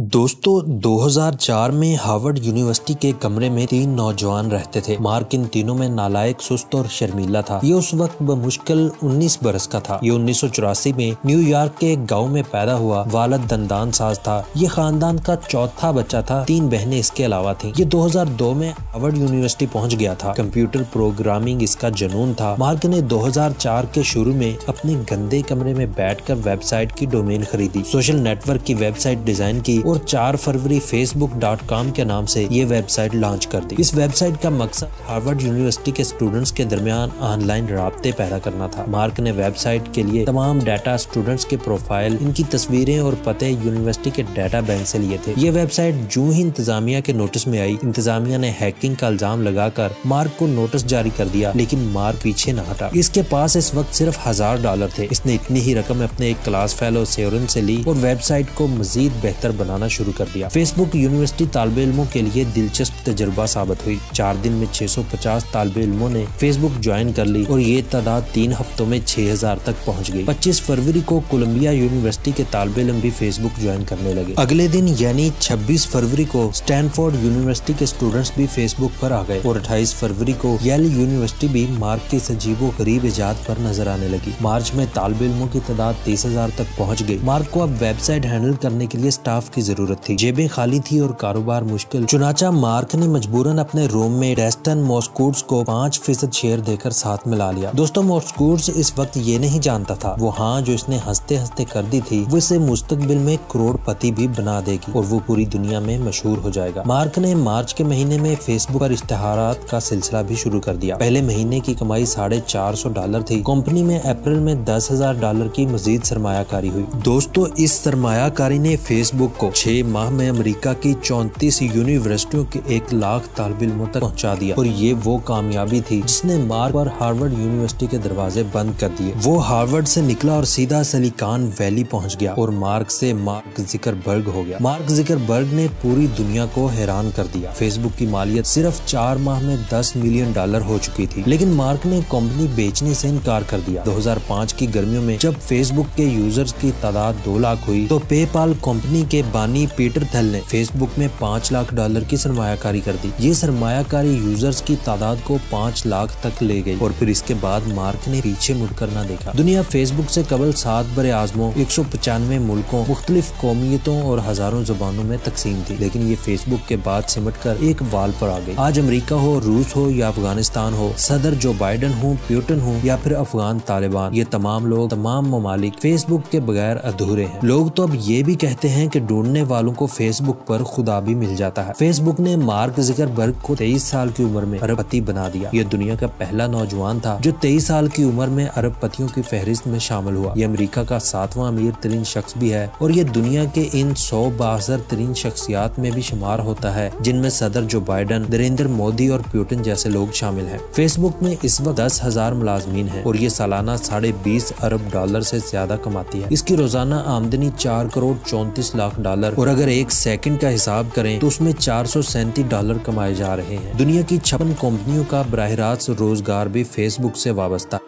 दोस्तों 2004 में Harvard university के कमरे में 3 नौजवान रहते थे। मार्क इन तीनों में नालायक, सुस्त और शर्मीला था। ये उस वक्त बमुश्किल 19 बरस का था। ये 1984 में न्यूयॉर्क के एक गांव में पैदा हुआ। वालिद दंदान साज था। ये खानदान का चौथा बच्चा था। 3 बहनें इसके अलावा थीं। ये 2002 में हार्वर्ड यूनिवर्सिटी पहुंच गया था। कंप्यूटर प्रोग्रामिंग इसका जुनून था। मार्क ने 2004 के शुरू में अपने गंदे कमरे में बैठकर वेबसाइट की डोमेन खरीदी, सोशल नेटवर्क की वेबसाइट डिजाइन की और 4 फरवरी facebook.com के नाम से ये वेबसाइट लॉन्च कर दी। इस वेबसाइट का मकसद हार्वर्ड यूनिवर्सिटी के स्टूडेंट्स के दरमियान ऑनलाइन राब्ते पैदा करना था। मार्क ने वेबसाइट के लिए तमाम डाटा, स्टूडेंट्स के प्रोफाइल, इनकी तस्वीरें और पते यूनिवर्सिटी के डाटा बैंक से लिए थे। ये वेबसाइट जूं ही इंतजामिया के नोटिस में आई, इंतजामिया ने हैकिंग का इल्जाम लगाकर मार्क को नोटिस जारी कर दिया, लेकिन मार्क पीछे न हटा। इसके पास इस वक्त सिर्फ $1000 थे। इसने इतनी ही रकम अपने एक क्लास फेलो सेरोन से ली और वेबसाइट को मजीद बेहतर बनाना शुरू कर दिया। फेसबुक यूनिवर्सिटी तालिबे इल्मों के लिए दिलचस्प तजुर्बा साबित हुई। 4 दिन में 650 तालिबे इल्मों ने फेसबुक ज्वाइन कर ली और ये तादाद 3 हफ्तों में 6000 तक पहुंच गई। 25 फरवरी को कोलंबिया यूनिवर्सिटी के तालिबे इल्म भी फेसबुक ज्वाइन करने लगे। अगले दिन यानी 26 फरवरी को स्टैनफोर्ड यूनिवर्सिटी के स्टूडेंट्स भी फेसबुक पर आ गए और 28 फरवरी को येल यूनिवर्सिटी भी मार्क की इस अजीबो गरीब इजाद पर नजर आने लगी। मार्च में तालिबे इल्मों की तादाद 30,000 तक पहुँच गई। मार्क को अब वेबसाइट हैंडल करने के लिए स्टाफ की जरूरत थी। जेबें खाली थी और कारोबार मुश्किल। चुनाचा मार्क ने मजबूरन अपने रूम में डेस्टन मॉस्कूट्स को 5% शेयर देकर साथ मिला लिया। दोस्तों, मॉस्कूट्स इस वक्त ये नहीं जानता था वो हाँ जो इसने हंसते हंसते कर दी थी वो इसे मुस्तकबिल में करोड़पति भी बना देगी और वो पूरी दुनिया में मशहूर हो जाएगा। मार्क ने मार्च के महीने में फेसबुक पर इश्तिहारात का सिलसिला भी शुरू कर दिया। पहले महीने की कमाई $450 थी। कंपनी में अप्रैल में $10,000 की मजीद सरमायाकारी हुई। दोस्तों, इस सरमायाकारी ने फेसबुक को 6 माह में अमेरिका की 34 यूनिवर्सिटियों के 1 लाख तालिब इल्मों तक पहुंचा दिया और ये वो कामयाबी थी जिसने मार्क पर हार्वर्ड यूनिवर्सिटी के दरवाजे बंद कर दिए। वो हार्वर्ड से निकला और सीधा सिलिकॉन वैली पहुंच गया और मार्क से मार्क ज़ुकरबर्ग हो गया। मार्क ज़ुकरबर्ग ने पूरी दुनिया को हैरान कर दिया। फेसबुक की मालियत सिर्फ 4 माह में $10 मिलियन हो चुकी थी, लेकिन मार्क ने कंपनी बेचने से इनकार कर दिया। 2005 की गर्मियों में जब फेसबुक के यूजर्स की तादाद 2 लाख हुई तो पेपाल कंपनी के बानी पीटर थेल ने फेसबुक में $5 लाख की सरमायाकारी कर दी। ये सरमायाकारी यूजर्स की तादाद को 5 लाख तक ले गई और फिर इसके बाद मार्क ने पीछे मुड़कर न देखा। दुनिया फेसबुक से कबल 7 बरे आजमों, 195 मुल्कों, मुख्तलिफ कौमियतों और हजारों जुबानों में तकसीम थी, लेकिन ये फेसबुक के बाद सिमट कर एक वाल पर आ गई। आज अमेरिका हो, रूस हो या अफगानिस्तान हो, सदर जो बाइडन हो, प्यूटन हो या फिर अफगान तालिबान, ये तमाम लोग, तमाम ममालिक फेसबुक के बगैर अधूरे हैं। लोग तो अब ये भी कहते हैं कि ढूंढने वालों को फेसबुक पर खुदा भी मिल जाता है। फेसबुक ने मार्क ज़ुकरबर्ग को 23 साल की उम्र में अरबपति बना दिया। ये दुनिया का पहला नौजवान था जो 23 साल की उम्र में अरबपतियों की फहरिस्त में शामिल हुआ। ये अमेरिका का 7वां अमीर तरीन शख्स भी है और ये दुनिया के इन 100 बाअसर तरीन शख्सियात में भी शुमार होता है जिनमें सदर जो बाइडन, नरेंद्र मोदी और पुतिन जैसे लोग शामिल हैं। फेसबुक में इस वक्त 10,000 मुलाजमीन हैं और ये सालाना $20.5 अरब से ज्यादा कमाती है। इसकी रोजाना आमदनी $4.34 लाख और अगर 1 सेकंड का हिसाब करें तो उसमें $437 कमाए जा रहे हैं। दुनिया की 56 कंपनियों का बराह रास्त रोजगार भी फेसबुक से वाबस्ता।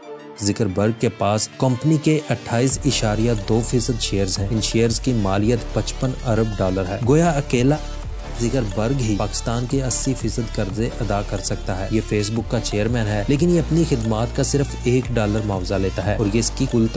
ज़ुकरबर्ग के पास कंपनी के 28.2% शेयर्स हैं। इन शेयर्स की मालियत $55 अरब है। गोया अकेला ज़ुकरबर्ग ही पाकिस्तान के 80% कर्जे अदा कर सकता है। ये फेसबुक का चेयरमैन है, लेकिन ये अपनी खिदमात का सिर्फ $1 मुआवजा लेता है और ये इसकी कुल